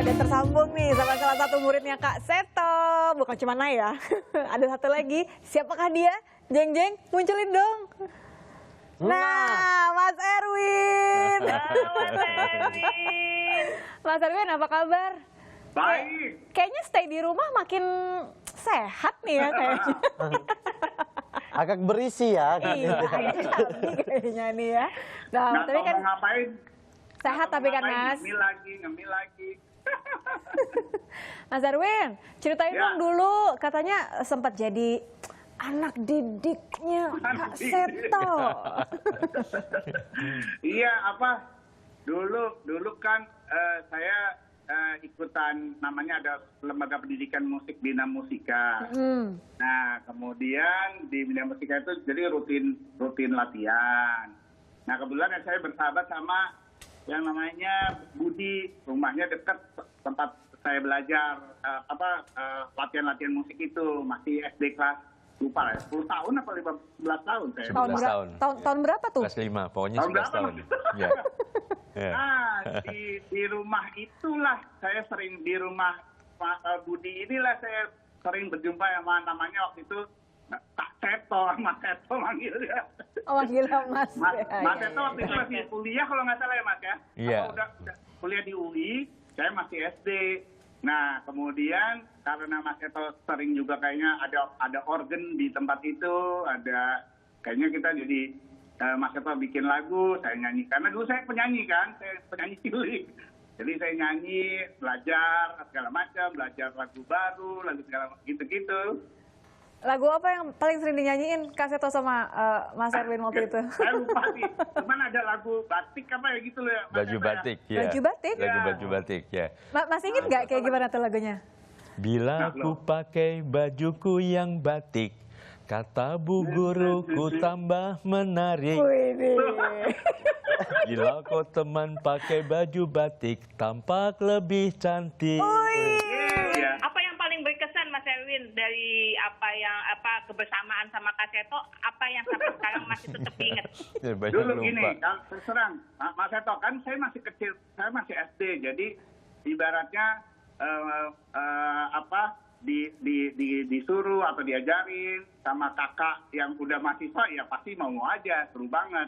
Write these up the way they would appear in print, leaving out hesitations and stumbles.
Udah tersambung nih sama salah satu muridnya Kak Seto. Bukan cuma Naya, ada satu lagi. Siapakah dia? Jeng Jeng, munculin dong. Nah, Mas Erwin. Mas Erwin, apa kabar? Baik. Kayaknya stay di rumah makin sehat nih ya kayaknya. Agak berisi ya. Iya, agak stabil kayaknya nih ya. Nah, Nggak tapi tahu kan mau ngapain. sehat tapi kan Mas. Ngemil lagi. Mas Erwin, ceritain Ya. dong dulu. Katanya sempat jadi anak didiknya Kak Seto. Iya, apa? Dulu kan saya ikutan namanya ada lembaga pendidikan musik Bina Musika. Nah, kemudian di Bina Musika itu jadi rutin latihan. Nah, kebetulan saya bersahabat sama yang namanya Budi, rumahnya dekat tempat saya belajar latihan musik itu, masih SD kelas lupa ya, 10 tahun apa 15 tahun saya. 11 tahun. Tahun berapa tuh? Kelas 5, pokoknya Tahun 11 berapa, tahun. Mas? Ya. Ya. Nah, di rumah itulah saya sering di rumah Pak Budi inilah saya sering berjumpa sama namanya waktu itu Kak Seto, Mas Seto manggilnya. Oh, gila Mas. Mas Ya, Seto waktu itu masih kuliah kalau nggak salah ya Mas ya. Iya. Kalau udah kuliah di UI, saya masih SD. Nah, kemudian karena Mas Seto sering juga kayaknya ada organ di tempat itu, ada kayaknya kita jadi Mas Seto bikin lagu, saya nyanyi. Karena dulu saya penyanyi kan, saya penyanyi cilik. Jadi saya nyanyi, belajar segala macam, belajar lagu baru, lagu segala gitu-gitu. Lagu apa yang paling sering dinyanyiin Kak Seto sama Mas Erwin waktu itu? Saya lupa sih, cuman ada lagu batik apa ya gitu loh ya. Mas Baju Seto ya. batik, ya. Baju batik? Lagu Ya. baju batik, ya. Masih inget nggak kayak gimana tuh lagunya? Bila ku pakai bajuku yang batik, kata bu guruku tambah menarik. Wih, Bila kau teman pakai baju batik, tampak lebih cantik. Iya. Apa yang paling berkesan Mas Erwin dari kebersamaan sama Kak Seto, apa yang sampai sekarang masih tetap diingat? Ya, banyak Dulu lupa. gini, terus terang, Mas Seto kan saya masih kecil, saya masih SD, jadi ibaratnya disuruh atau diajarin sama kakak yang udah mahasiswa ya pasti mau aja, seru banget.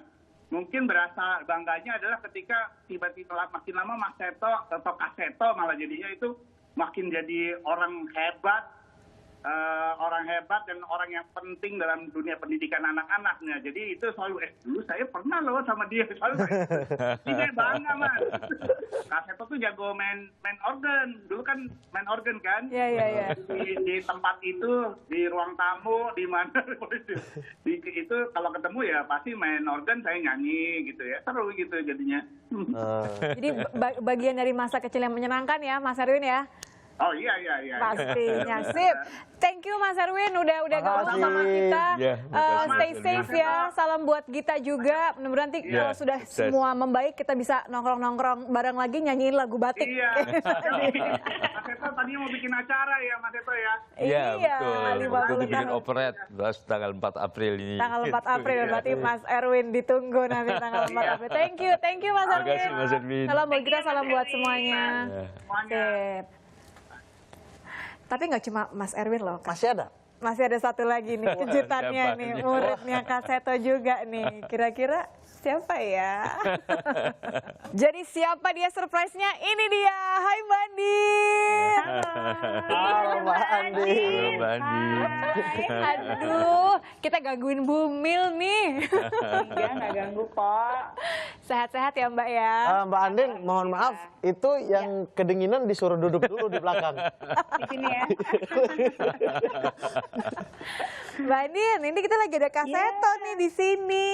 Mungkin berasa bangganya adalah ketika tiba-tiba makin lama Mas Seto atau Kak Seto malah jadinya itu makin jadi orang hebat dan orang yang penting dalam dunia pendidikan anak-anaknya. Jadi itu selalu, dulu saya pernah loh sama dia. Selalu, ini saya bangga Mas. Kak Seto tuh jago main organ. Dulu kan main organ kan. Iya. Di tempat itu, di ruang tamu, di mana. Itu kalau ketemu ya pasti main organ, saya nyanyi gitu ya. Seru gitu jadinya. Jadi bagian dari masa kecil yang menyenangkan ya Mas Erwin ya? Oh iya. Pastinya, sip. Thank you Mas Erwin udah gabung Makasih. sama kita. Ya, makasih, Stay Mas safe Erwin. ya. Salam buat Gita juga. Mudah-mudahan nanti Ya, kalau sudah sukses. semua membaik kita bisa nongkrong-nongkrong bareng lagi nyanyiin lagu batik. Iya. Mas Seto tadinya mau bikin acara ya Mas Seto ya. Iya, betul. 50 Waktu itu bikin tahun. operet, tanggal 4 April ini. Tanggal 4 April Iya. berarti Mas Erwin ditunggu nanti tanggal 4 April. Thank you Mas Terima Erwin. kasih, Mas Erwin. Salam buat kita, salam buat semuanya. Ya. Semuanya. Sip. Tapi nggak cuma Mas Erwin loh, Kak. Masih ada? Masih ada satu lagi nih kejutannya siapa nih, ini? muridnya Kak Seto juga nih. Kira-kira siapa ya? Jadi siapa dia surprise-nya? Ini dia. Hai Mbak Andin. Halo Mbak Andi. Halo, Mbak Andi. Aduh, kita gangguin Bumil nih. Enggak, nggak ganggu kok. Sehat-sehat ya Mbak ya? Mbak Andin, mohon maaf, itu yang kedinginan disuruh duduk dulu di belakang. Di sini ya. Mbak Andin, ini kita lagi ada Kak Seto nih di sini.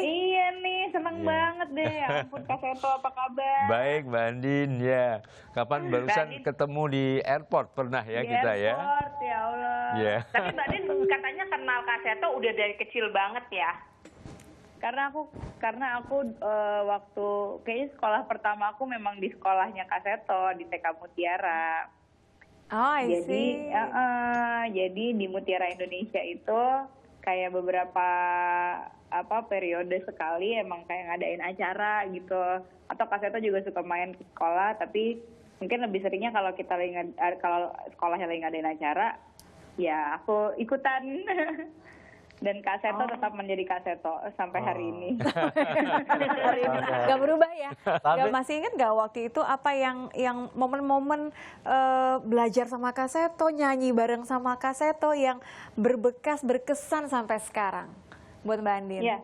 Iya nih, seneng banget deh. Ya ampun Kak Seto, apa kabar? Baik, Mbak Andin, ya. Kapan barusan Andin. ketemu di airport pernah ya Di kita ya? airport, ya Allah. Iya. Tapi Mbak Din katanya kenal Kak Seto udah dari kecil banget ya? Karena aku waktu kayaknya sekolah pertama aku memang di sekolahnya Kak Seto di TK Mutiara. Oh, I see. Jadi di Mutiara Indonesia itu kayak beberapa periode sekali emang kayak ngadain acara gitu. Atau Kak Seto juga suka main ke sekolah, tapi mungkin lebih seringnya kalau kita kalau sekolahnya lagi ngadain acara, ya aku ikutan. Dan Kak Seto tetap menjadi Kak Seto sampai hari ini. Hari ini nggak berubah ya? Nggak, masih ingat nggak waktu itu apa yang momen-momen belajar sama Kak Seto, nyanyi bareng sama Kak Seto yang berbekas, berkesan sampai sekarang buat Mbak Andin?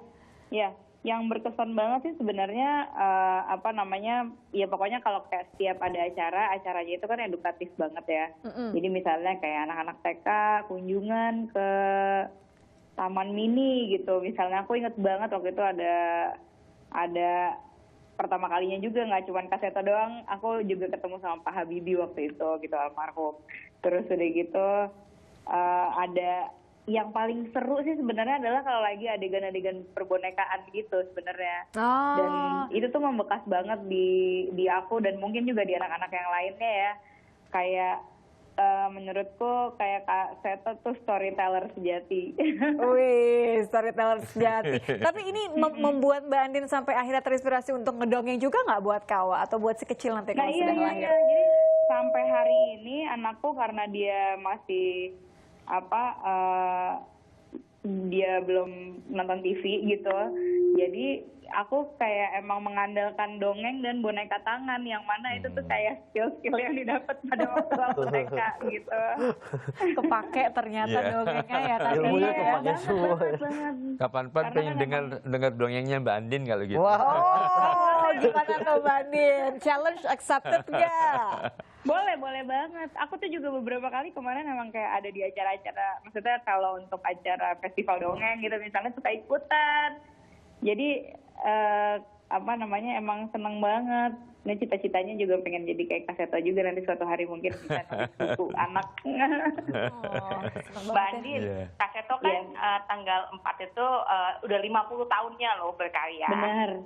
Iya. Yang berkesan banget sih sebenarnya ya pokoknya kalau kayak setiap ada acaranya itu kan edukatif banget ya. Jadi misalnya kayak anak-anak TK kunjungan ke Taman Mini gitu. Misalnya aku inget banget waktu itu ada pertama kalinya juga nggak cuma Kak Seto doang, aku juga ketemu sama Pak Habibie waktu itu gitu, almarhum. Terus udah gitu ada yang paling seru sih sebenarnya adalah kalau lagi adegan-adegan perbonekaan gitu sebenarnya. Dan itu tuh membekas banget di aku dan mungkin juga di anak-anak yang lainnya ya. Kayak menurutku kayak Kak Seto tuh storyteller sejati. Wih, storyteller sejati. Tapi ini membuat Mbak Andin sampai akhirnya terinspirasi untuk ngedongeng juga nggak buat Kawa atau buat si kecil nanti kalau sudah lahir? Iya. Jadi sampai hari ini anakku karena dia masih dia belum nonton TV gitu. Jadi aku kayak emang mengandalkan dongeng dan boneka tangan yang mana itu tuh kayak skill-skill yang didapat pada waktu TK gitu. Kepake ternyata dongengnya ya. Ilmunya kepake semua. Kapan-kapan pengen dengar dongengnya Mbak Andin kalau gitu. Oh, gimana tuh Mbak Andin? Challenge accepted gak? Boleh banget. Aku tuh juga beberapa kali kemarin emang kayak ada di acara-acara, maksudnya kalau untuk acara festival dongeng gitu misalnya suka ikutan. Jadi emang seneng banget. Nah cita-citanya juga pengen jadi kayak Kak Seto juga nanti suatu hari mungkin bisa nulis buku anak. Mbak Andin, Kak Seto kan tanggal 4 itu udah 50 tahunnya loh berkarya. Benar.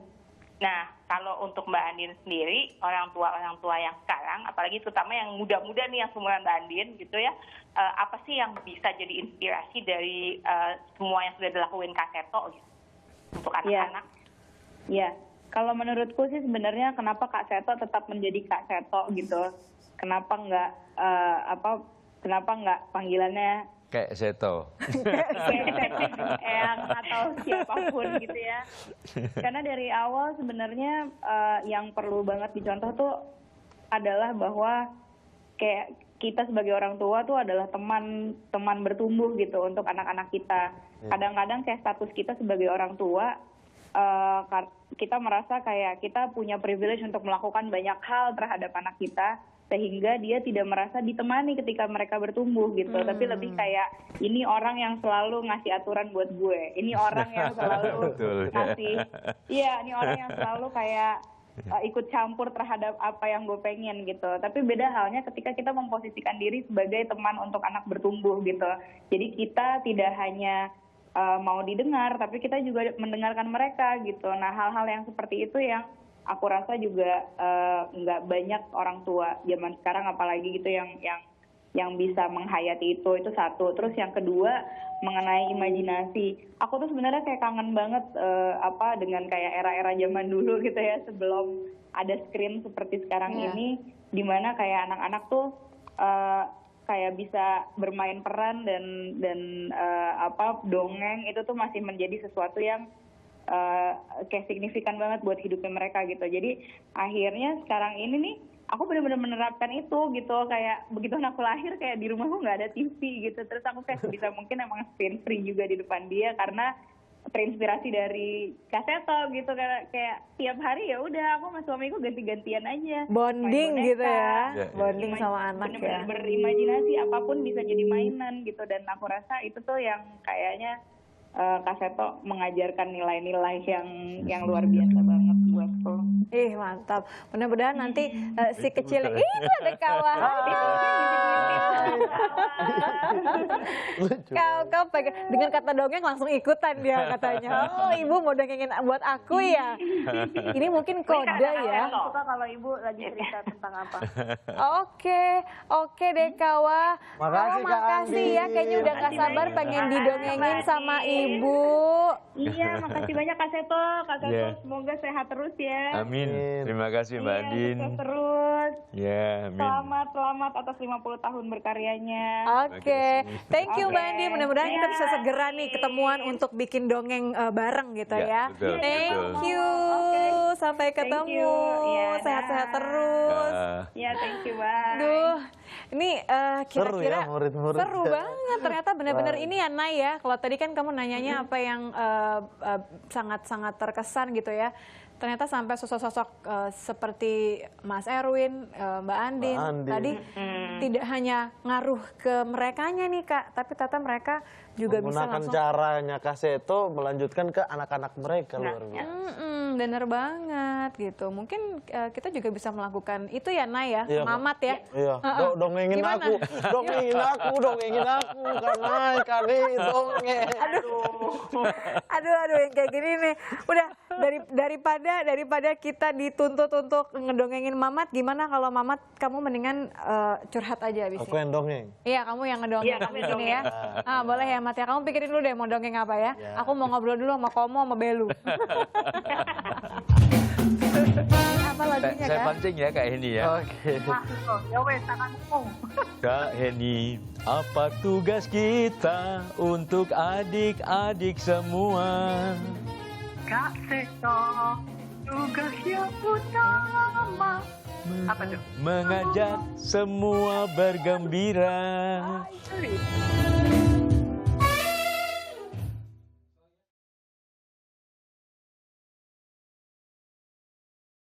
Nah, kalau untuk Mbak Andin sendiri, orang tua yang sekarang, apalagi terutama yang muda-muda nih yang seumuran Mbak Andin gitu ya, apa sih yang bisa jadi inspirasi dari semua yang sudah dilakuin Kak Seto gitu, untuk anak-anak? Iya, kalau menurutku sih sebenarnya kenapa Kak Seto tetap menjadi Kak Seto gitu, kenapa nggak panggilannya Kayak Seto. Eyang atau siapapun gitu ya. Karena dari awal sebenarnya yang perlu banget dicontoh tuh adalah bahwa kayak kita sebagai orang tua tuh adalah teman bertumbuh gitu untuk anak-anak kita. Kadang-kadang kayak status kita sebagai orang tua kita merasa kayak kita punya privilege untuk melakukan banyak hal terhadap anak kita, sehingga dia tidak merasa ditemani ketika mereka bertumbuh gitu. Tapi lebih kayak ini orang yang selalu ngasih aturan buat gue, ini orang yang selalu ini orang yang selalu kayak ikut campur terhadap apa yang gue pengen gitu. Tapi beda halnya ketika kita memposisikan diri sebagai teman untuk anak bertumbuh gitu. Jadi kita tidak hanya mau didengar, tapi kita juga mendengarkan mereka gitu. Nah hal-hal yang seperti itu yang aku rasa juga nggak banyak orang tua zaman sekarang apalagi gitu yang bisa menghayati itu satu. Terus yang kedua mengenai imajinasi, aku tuh sebenarnya kayak kangen banget dengan kayak era-era zaman dulu gitu ya, sebelum ada screen seperti sekarang ini, dimana kayak anak-anak tuh kayak bisa bermain peran dan dongeng itu tuh masih menjadi sesuatu yang kayak signifikan banget buat hidupnya mereka gitu. Jadi akhirnya sekarang ini nih aku benar-benar menerapkan itu gitu. Kayak begitu anakku lahir kayak di rumahku nggak ada TV gitu. Terus aku kayak sebisa mungkin emang screen free juga di depan dia karena terinspirasi dari Kak Seto gitu. Kayak tiap hari ya udah aku sama suamiku ganti-gantian aja. Bonding gitu ya. Bonding sama anak ya. Benar-benar berimajinasi apapun bisa jadi mainan gitu. Dan aku rasa itu tuh yang kayaknya Kak Seto mengajarkan nilai-nilai yang luar biasa banget buatku. Mantap. Mudah-mudahan nanti si kecil ini ada kawan. Kau dengan kata dongeng langsung ikutan dia katanya. Oh ibu mau dongengin buat aku ya. Ini mungkin kode ya. Suka kalau ibu lagi cerita tentang apa. Oke deh Kawa. Makasih ya. Kayaknya udah gak sabar pengen didongengin sama ibu. Iya, makasih banyak Kak Seto. Kak Seto semoga sehat terus ya. Amin. Amin. Terima kasih Mbak Iya, Andin. sukses terus. Ya, amin. Selamat atas 50 tahun berkaryanya. Oke, thank you Mbak Oke. Andi. Mudah-mudahan kita bisa Iya, segera nih ketemuan untuk bikin dongeng bareng gitu Ya, ya. betul, Thank betul. you. Sampai Thank ketemu. you. Iya, Sehat-sehat dah. terus. Ya, thank you, bye. Duh, ini Seru kira-kira ya, murid-murid. seru banget. Ternyata benar-benar ini ya Nay ya. Kalau tadi kan kamu nanyanya apa yang sangat-sangat terkesan gitu ya. Ternyata sampai sosok-sosok seperti Mas Erwin, Mbak Andin, tadi tidak hanya ngaruh ke merekanya nih Kak, tapi ternyata mereka juga bisa Menggunakan langsung caranya Kak Seto melanjutkan ke anak-anak mereka luar biasa. bener banget gitu. Mungkin kita juga bisa melakukan itu ya Nay ya, Iya, Mamat ya. Iya, dongengin Gimana? aku, dongengin aku, karena kali dongeng. Aduh yang kayak gini nih. Udah daripada kita dituntut untuk ngedongengin Mamat, gimana kalau Mamat kamu mendingan curhat aja abis Aku ini. yang dongeng. Iya, kamu yang ngedongeng Iya, kamu yang sini ya. Boleh ya Mat ya. Kamu pikirin dulu deh mau dongeng apa ya. Aku mau ngobrol dulu sama Komo sama Belu. Apa lagunya Saya Kak? pancing ya Kak Heni ya. Oke. Kak Heni, apa tugas kita untuk adik-adik semua? Kak Seto, tugas yang utama. Apa tuh? Mengajak semua bergembira. Sorry.